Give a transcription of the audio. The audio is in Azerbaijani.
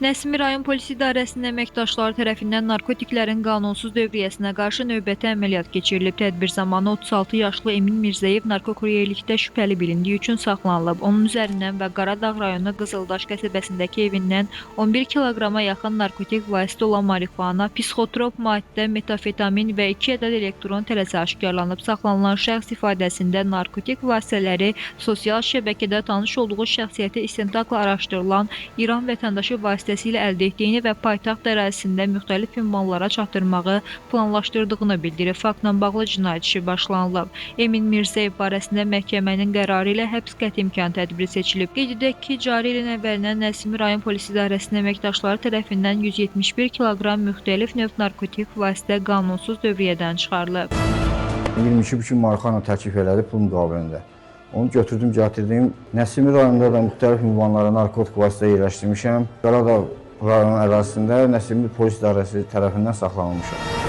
Nəsimi rayon polis idarəsinin əməkdaşları tərəfindən narkotiklərin qanunsuz dövriyyəsinə qarşı növbəti əməliyyat keçirilib. Tədbir zamanı 36 yaşlı Emin Mirzəyev narkokuryerlikdə şübhəli bilindiyi üçün saxlanılıb. Onun üzərindən və Qaradağ rayonu Qızıldaş qəsəbəsindəki evindən 11 kiloqrama yaxın narkotik vasitə olan marixuana, psixotrop maddə, metafetamin və 2 ədəd elektron tələsi aşkarlanıb. Saxlanılan şəxs ifadəsində narkotik vasitələri sosial şəbəkədə tanış olduğu şəxsiyyəti istintaqla araşdırılan İran vətəndaşı vasitəsilə əldə etdiyini və paytaxt ərazisində müxtəlif ünvanlara çatdırmağı planlaşdırdığını bildirib. Faktla bağlı cinayət işi başlanılıb. Emin Mirzəyev barəsində məhkəmənin qərarı ilə həbs qəti imkan tədbiri seçilib. Qeyd edək ki, cari ilin əvvəlindən Nəsimi rayon polis idarəsinin əməkdaşları tərəfindən 171 kiloqram müxtəlif növ narkotik vasitə qanunsuz dövriyyədən çıxarılıb. 22 marixuana təklif elədi pul müqabilində. Onu götürdüm, gətirdim. Nəsimi rayonunda da müxtəlif ünvanlara narkotik vasitə yerləşdirmişəm. Qaradağ rayonu ərazisində Nəsimi polis idarəsi tərəfindən saxlanılmışam.